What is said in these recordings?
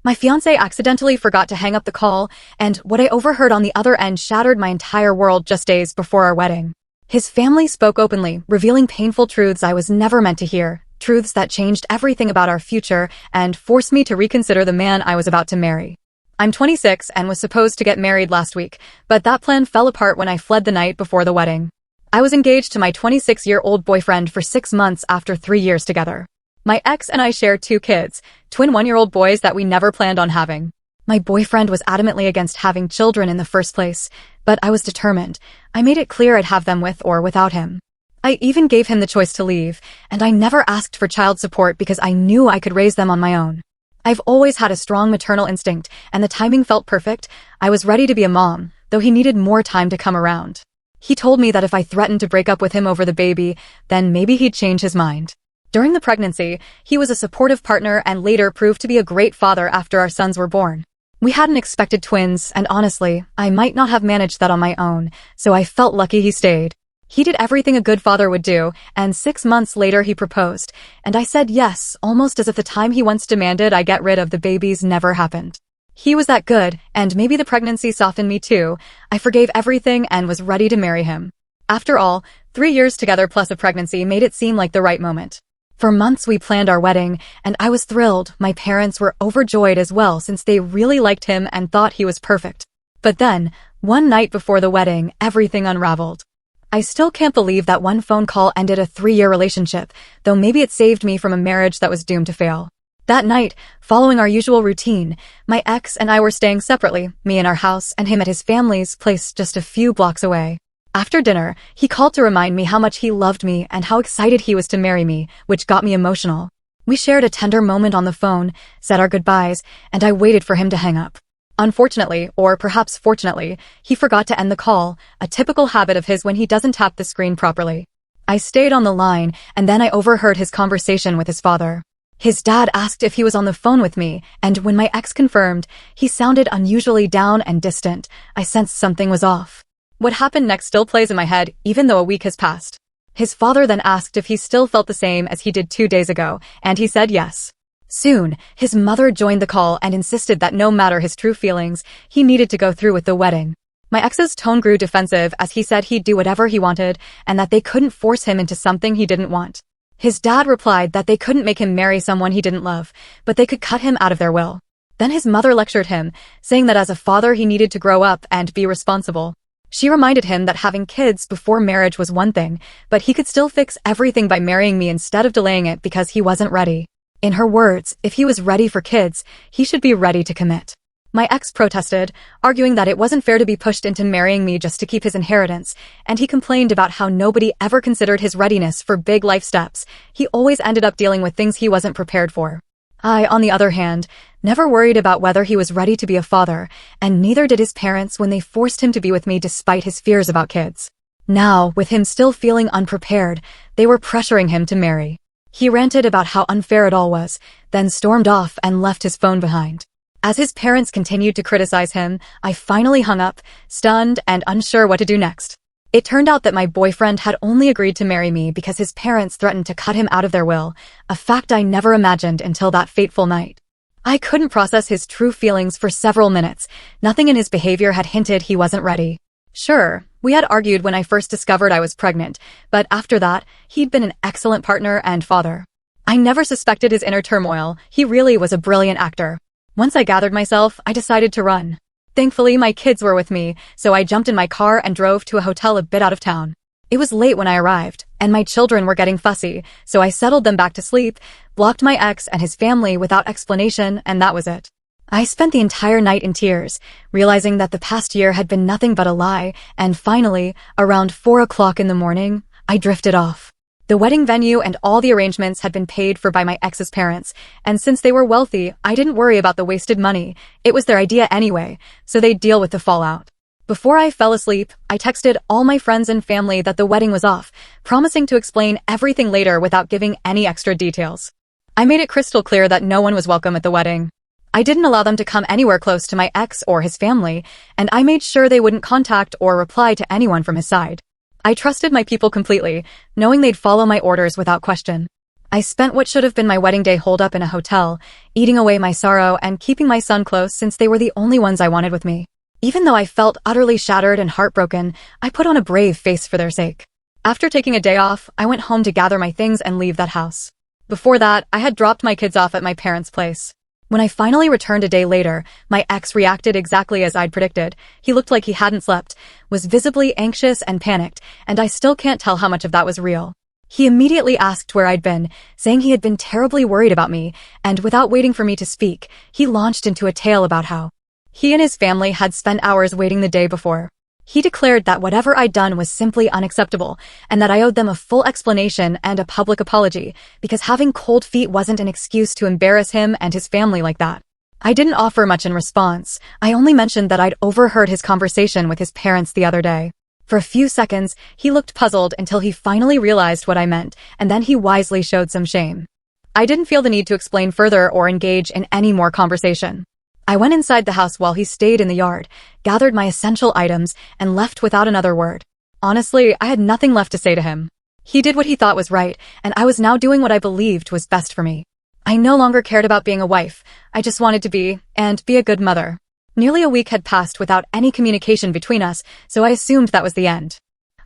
My fiancé accidentally forgot to hang up the call, and what I overheard on the other end shattered my entire world just days before our wedding. His family spoke openly, revealing painful truths I was never meant to hear, truths that changed everything about our future and forced me to reconsider the man I was about to marry. I'm 26 and was supposed to get married last week, but that plan fell apart when I fled the night before the wedding. I was engaged to my 26-year-old boyfriend for 6 months after 3 years together. My ex and I share 2 kids, twin 1-year-old boys that we never planned on having. My boyfriend was adamantly against having children in the first place, but I was determined. I made it clear I'd have them with or without him. I even gave him the choice to leave, and I never asked for child support because I knew I could raise them on my own. I've always had a strong maternal instinct, and the timing felt perfect. I was ready to be a mom, though he needed more time to come around. He told me that if I threatened to break up with him over the baby, then maybe he'd change his mind. During the pregnancy, he was a supportive partner and later proved to be a great father after our sons were born. We hadn't expected twins, and honestly, I might not have managed that on my own, so I felt lucky he stayed. He did everything a good father would do, and 6 months later he proposed, and I said yes, almost as if the time he once demanded I get rid of the babies never happened. He was that good, and maybe the pregnancy softened me too. I forgave everything and was ready to marry him. After all, 3 years together plus a pregnancy made it seem like the right moment. For months we planned our wedding, and I was thrilled. My parents were overjoyed as well since they really liked him and thought he was perfect. But then, one night before the wedding, everything unraveled. I still can't believe that one phone call ended a 3-year relationship, though maybe it saved me from a marriage that was doomed to fail. That night, following our usual routine, my ex and I were staying separately, me in our house and him at his family's place just a few blocks away. After dinner, he called to remind me how much he loved me and how excited he was to marry me, which got me emotional. We shared a tender moment on the phone, said our goodbyes, and I waited for him to hang up. Unfortunately, or perhaps fortunately, he forgot to end the call, a typical habit of his when he doesn't tap the screen properly. I stayed on the line, and then I overheard his conversation with his father. His dad asked if he was on the phone with me, and when my ex confirmed, he sounded unusually down and distant. I sensed something was off. What happened next still plays in my head, even though a week has passed. His father then asked if he still felt the same as he did 2 days ago, and he said yes. Soon, his mother joined the call and insisted that no matter his true feelings, he needed to go through with the wedding. My ex's tone grew defensive as he said he'd do whatever he wanted and that they couldn't force him into something he didn't want. His dad replied that they couldn't make him marry someone he didn't love, but they could cut him out of their will. Then his mother lectured him, saying that as a father he needed to grow up and be responsible. She reminded him that having kids before marriage was one thing, but he could still fix everything by marrying me instead of delaying it because he wasn't ready. In her words, if he was ready for kids, he should be ready to commit. My ex protested, arguing that it wasn't fair to be pushed into marrying me just to keep his inheritance, and he complained about how nobody ever considered his readiness for big life steps. He always ended up dealing with things he wasn't prepared for. I, on the other hand, never worried about whether he was ready to be a father, and neither did his parents when they forced him to be with me despite his fears about kids. Now, with him still feeling unprepared, they were pressuring him to marry. He ranted about how unfair it all was, then stormed off and left his phone behind. As his parents continued to criticize him, I finally hung up, stunned and unsure what to do next. It turned out that my boyfriend had only agreed to marry me because his parents threatened to cut him out of their will, a fact I never imagined until that fateful night. I couldn't process his true feelings for several minutes. Nothing in his behavior had hinted he wasn't ready. Sure, we had argued when I first discovered I was pregnant, but after that, he'd been an excellent partner and father. I never suspected his inner turmoil. He really was a brilliant actor. Once I gathered myself, I decided to run. Thankfully, my kids were with me, so I jumped in my car and drove to a hotel a bit out of town. It was late when I arrived, and my children were getting fussy, so I settled them back to sleep, blocked my ex and his family without explanation, and that was it. I spent the entire night in tears, realizing that the past year had been nothing but a lie, and finally, around 4 o'clock in the morning, I drifted off. The wedding venue and all the arrangements had been paid for by my ex's parents, and since they were wealthy, I didn't worry about the wasted money. It was their idea anyway, so they'd deal with the fallout. Before I fell asleep, I texted all my friends and family that the wedding was off, promising to explain everything later without giving any extra details. I made it crystal clear that no one was welcome at the wedding. I didn't allow them to come anywhere close to my ex or his family, and I made sure they wouldn't contact or reply to anyone from his side. I trusted my people completely, knowing they'd follow my orders without question. I spent what should have been my wedding day holed up in a hotel, eating away my sorrow and keeping my son close since they were the only ones I wanted with me. Even though I felt utterly shattered and heartbroken, I put on a brave face for their sake. After taking a day off, I went home to gather my things and leave that house. Before that, I had dropped my kids off at my parents' place. When I finally returned a day later, my ex reacted exactly as I'd predicted. He looked like he hadn't slept, was visibly anxious and panicked, and I still can't tell how much of that was real. He immediately asked where I'd been, saying he had been terribly worried about me, and without waiting for me to speak, he launched into a tale about how he and his family had spent hours waiting the day before. He declared that whatever I'd done was simply unacceptable, and that I owed them a full explanation and a public apology, because having cold feet wasn't an excuse to embarrass him and his family like that. I didn't offer much in response. I only mentioned that I'd overheard his conversation with his parents the other day. For a few seconds, he looked puzzled until he finally realized what I meant, and then he wisely showed some shame. I didn't feel the need to explain further or engage in any more conversation. I went inside the house while he stayed in the yard, gathered my essential items, and left without another word. Honestly, I had nothing left to say to him. He did what he thought was right, and I was now doing what I believed was best for me. I no longer cared about being a wife. I just wanted to be a good mother. Nearly a week had passed without any communication between us, so I assumed that was the end.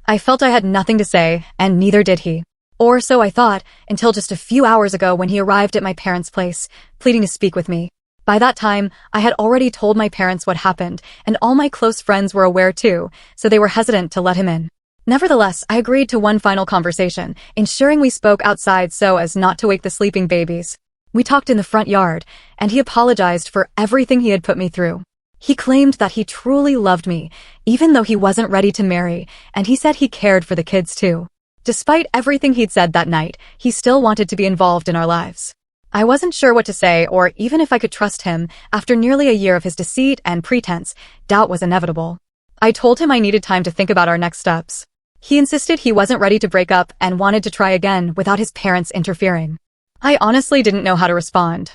I felt I had nothing to say, and neither did he. Or so I thought, until just a few hours ago when he arrived at my parents' place, pleading to speak with me. By that time, I had already told my parents what happened, and all my close friends were aware too, so they were hesitant to let him in. Nevertheless, I agreed to one final conversation, ensuring we spoke outside so as not to wake the sleeping babies. We talked in the front yard, and he apologized for everything he had put me through. He claimed that he truly loved me, even though he wasn't ready to marry, and he said he cared for the kids too. Despite everything he'd said that night, he still wanted to be involved in our lives. I wasn't sure what to say or even if I could trust him. After nearly a year of his deceit and pretense, doubt was inevitable. I told him I needed time to think about our next steps. He insisted he wasn't ready to break up and wanted to try again without his parents interfering. I honestly didn't know how to respond.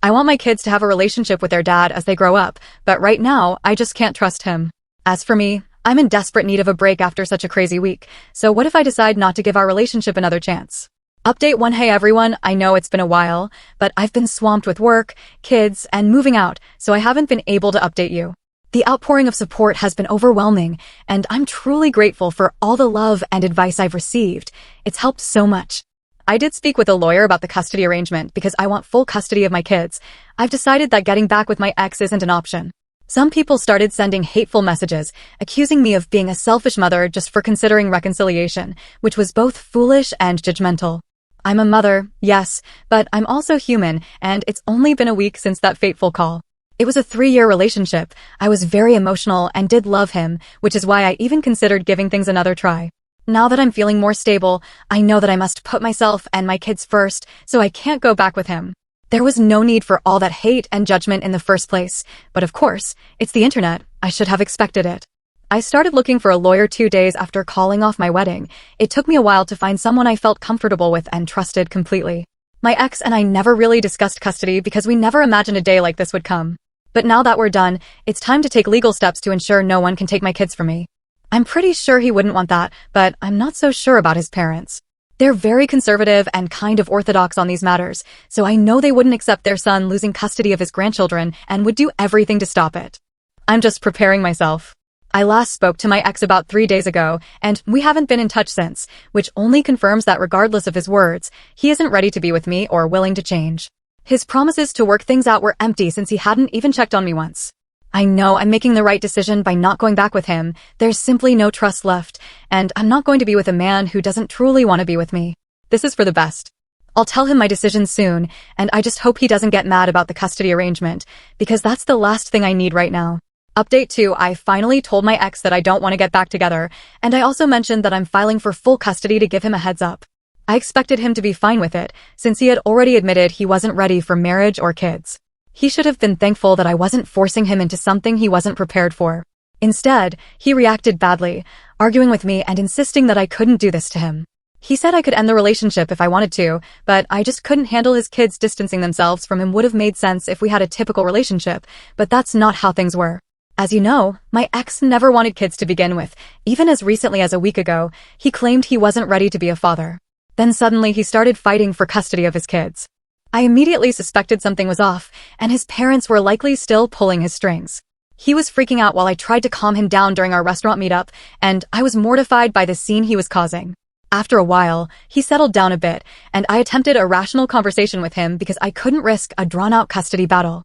I want my kids to have a relationship with their dad as they grow up, but right now, I just can't trust him. As for me, I'm in desperate need of a break after such a crazy week, so what if I decide not to give our relationship another chance? Update 1. Hey everyone, I know it's been a while, but I've been swamped with work, kids, and moving out, so I haven't been able to update you. The outpouring of support has been overwhelming, and I'm truly grateful for all the love and advice I've received. It's helped so much. I did speak with a lawyer about the custody arrangement because I want full custody of my kids. I've decided that getting back with my ex isn't an option. Some people started sending hateful messages, accusing me of being a selfish mother just for considering reconciliation, which was both foolish and judgmental. I'm a mother, yes, but I'm also human, and it's only been a week since that fateful call. It was a 3-year relationship. I was very emotional and did love him, which is why I even considered giving things another try. Now that I'm feeling more stable, I know that I must put myself and my kids first, so I can't go back with him. There was no need for all that hate and judgment in the first place, but of course, it's the internet. I should have expected it. I started looking for a lawyer 2 days after calling off my wedding. It took me a while to find someone I felt comfortable with and trusted completely. My ex and I never really discussed custody because we never imagined a day like this would come. But now that we're done, it's time to take legal steps to ensure no one can take my kids from me. I'm pretty sure he wouldn't want that, but I'm not so sure about his parents. They're very conservative and kind of orthodox on these matters, so I know they wouldn't accept their son losing custody of his grandchildren and would do everything to stop it. I'm just preparing myself. I last spoke to my ex about 3 days ago, and we haven't been in touch since, which only confirms that regardless of his words, he isn't ready to be with me or willing to change. His promises to work things out were empty since he hadn't even checked on me once. I know I'm making the right decision by not going back with him. There's simply no trust left, and I'm not going to be with a man who doesn't truly want to be with me. This is for the best. I'll tell him my decision soon, and I just hope he doesn't get mad about the custody arrangement, because that's the last thing I need right now. Update 2. I finally told my ex that I don't want to get back together, and I also mentioned that I'm filing for full custody to give him a heads up. I expected him to be fine with it, since he had already admitted he wasn't ready for marriage or kids. He should have been thankful that I wasn't forcing him into something he wasn't prepared for. Instead, he reacted badly, arguing with me and insisting that I couldn't do this to him. He said I could end the relationship if I wanted to, but I just couldn't handle his kids distancing themselves from him. Would have made sense if we had a typical relationship, but that's not how things were. As you know, my ex never wanted kids to begin with. Even as recently as a week ago, he claimed he wasn't ready to be a father. Then suddenly he started fighting for custody of his kids. I immediately suspected something was off, and his parents were likely still pulling his strings. He was freaking out while I tried to calm him down during our restaurant meetup, and I was mortified by the scene he was causing. After a while, he settled down a bit, and I attempted a rational conversation with him because I couldn't risk a drawn-out custody battle.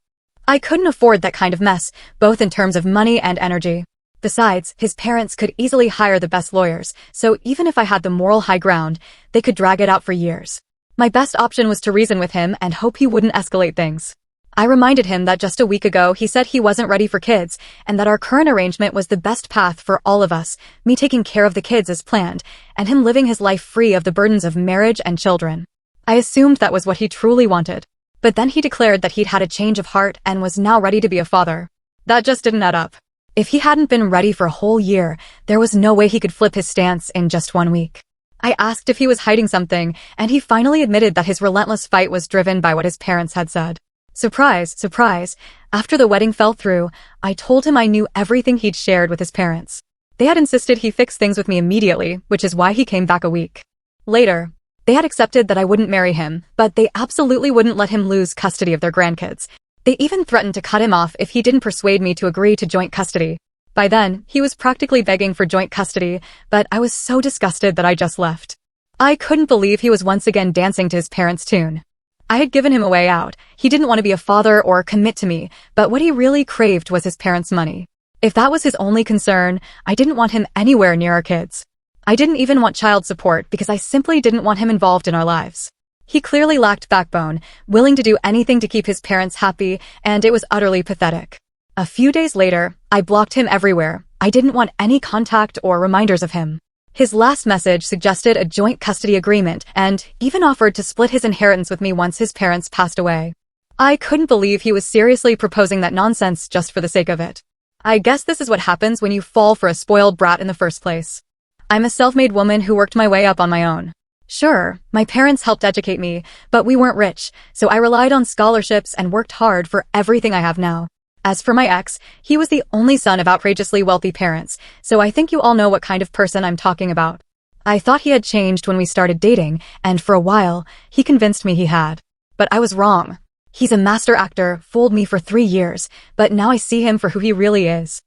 I couldn't afford that kind of mess, both in terms of money and energy. Besides, his parents could easily hire the best lawyers, so even if I had the moral high ground, they could drag it out for years. My best option was to reason with him and hope he wouldn't escalate things. I reminded him that just a week ago he said he wasn't ready for kids and that our current arrangement was the best path for all of us, me taking care of the kids as planned, and him living his life free of the burdens of marriage and children. I assumed that was what he truly wanted. But then he declared that he'd had a change of heart and was now ready to be a father. That just didn't add up. If he hadn't been ready for a whole year, there was no way he could flip his stance in just 1 week. I asked if he was hiding something, and he finally admitted that his relentless fight was driven by what his parents had said. Surprise, surprise. After the wedding fell through, I told him I knew everything he'd shared with his parents. They had insisted he fix things with me immediately, which is why he came back a week later. They had accepted that I wouldn't marry him, but they absolutely wouldn't let him lose custody of their grandkids. They even threatened to cut him off if he didn't persuade me to agree to joint custody. By then, he was practically begging for joint custody, but I was so disgusted that I just left. I couldn't believe he was once again dancing to his parents' tune. I had given him a way out. He didn't want to be a father or commit to me, but what he really craved was his parents' money. If that was his only concern, I didn't want him anywhere near our kids. I didn't even want child support because I simply didn't want him involved in our lives. He clearly lacked backbone, willing to do anything to keep his parents happy, and it was utterly pathetic. A few days later, I blocked him everywhere. I didn't want any contact or reminders of him. His last message suggested a joint custody agreement and even offered to split his inheritance with me once his parents passed away. I couldn't believe he was seriously proposing that nonsense just for the sake of it. I guess this is what happens when you fall for a spoiled brat in the first place. I'm a self-made woman who worked my way up on my own. Sure, my parents helped educate me, but we weren't rich, so I relied on scholarships and worked hard for everything I have now. As for my ex, he was the only son of outrageously wealthy parents, so I think you all know what kind of person I'm talking about. I thought he had changed when we started dating, and for a while, he convinced me he had. But I was wrong. He's a master actor, fooled me for 3 years, but now I see him for who he really is.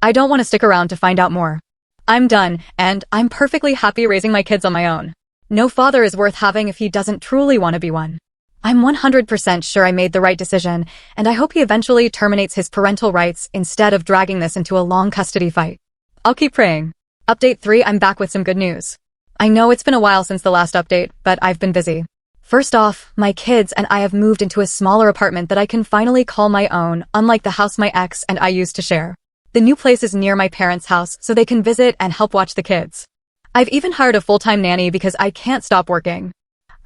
I don't want to stick around to find out more. I'm done, and I'm perfectly happy raising my kids on my own. No father is worth having if he doesn't truly want to be one. I'm 100% sure I made the right decision, and I hope he eventually terminates his parental rights instead of dragging this into a long custody fight. I'll keep praying. Update 3, I'm back with some good news. I know it's been a while since the last update, but I've been busy. First off, my kids and I have moved into a smaller apartment that I can finally call my own, unlike the house my ex and I used to share. The new place is near my parents' house, so they can visit and help watch the kids. I've even hired a full-time nanny because I can't stop working.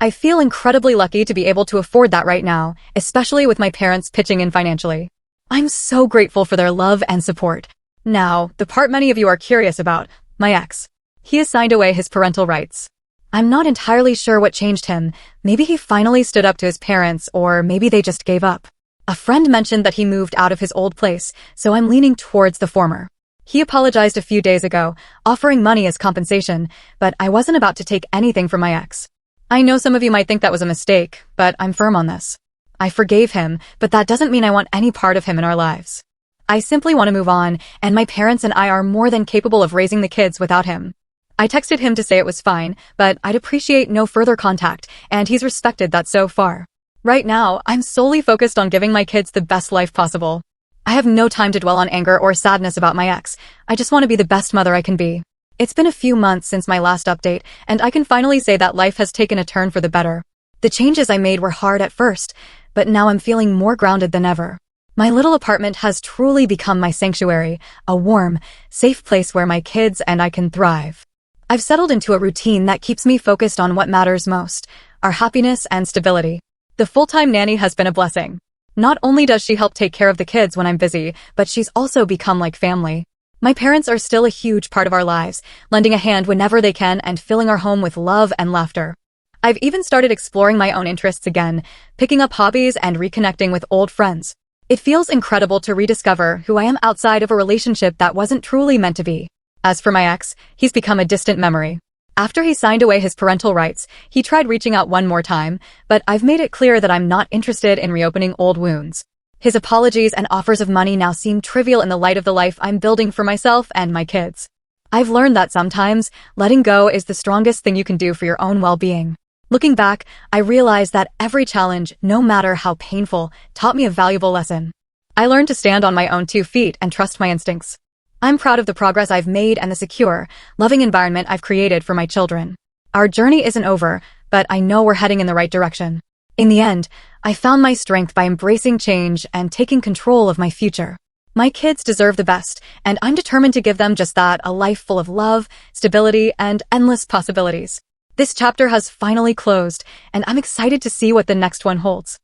I feel incredibly lucky to be able to afford that right now, especially with my parents pitching in financially. I'm so grateful for their love and support. Now, the part many of you are curious about, my ex. He has signed away his parental rights. I'm not entirely sure what changed him. Maybe he finally stood up to his parents, or maybe they just gave up. A friend mentioned that he moved out of his old place, so I'm leaning towards the former. He apologized a few days ago, offering money as compensation, but I wasn't about to take anything from my ex. I know some of you might think that was a mistake, but I'm firm on this. I forgave him, but that doesn't mean I want any part of him in our lives. I simply want to move on, and my parents and I are more than capable of raising the kids without him. I texted him to say it was fine, but I'd appreciate no further contact, and he's respected that so far. Right now, I'm solely focused on giving my kids the best life possible. I have no time to dwell on anger or sadness about my ex. I just want to be the best mother I can be. It's been a few months since my last update, and I can finally say that life has taken a turn for the better. The changes I made were hard at first, but now I'm feeling more grounded than ever. My little apartment has truly become my sanctuary, a warm, safe place where my kids and I can thrive. I've settled into a routine that keeps me focused on what matters most, our happiness and stability. The full-time nanny has been a blessing. Not only does she help take care of the kids when I'm busy, but she's also become like family. My parents are still a huge part of our lives, lending a hand whenever they can and filling our home with love and laughter. I've even started exploring my own interests again, picking up hobbies and reconnecting with old friends. It feels incredible to rediscover who I am outside of a relationship that wasn't truly meant to be. As for my ex, he's become a distant memory. After he signed away his parental rights, he tried reaching out one more time, but I've made it clear that I'm not interested in reopening old wounds. His apologies and offers of money now seem trivial in the light of the life I'm building for myself and my kids. I've learned that sometimes letting go is the strongest thing you can do for your own well-being. Looking back, I realized that every challenge, no matter how painful, taught me a valuable lesson. I learned to stand on my own 2 feet and trust my instincts. I'm proud of the progress I've made and the secure, loving environment I've created for my children. Our journey isn't over, but I know we're heading in the right direction. In the end, I found my strength by embracing change and taking control of my future. My kids deserve the best, and I'm determined to give them just that, a life full of love, stability, and endless possibilities. This chapter has finally closed, and I'm excited to see what the next one holds.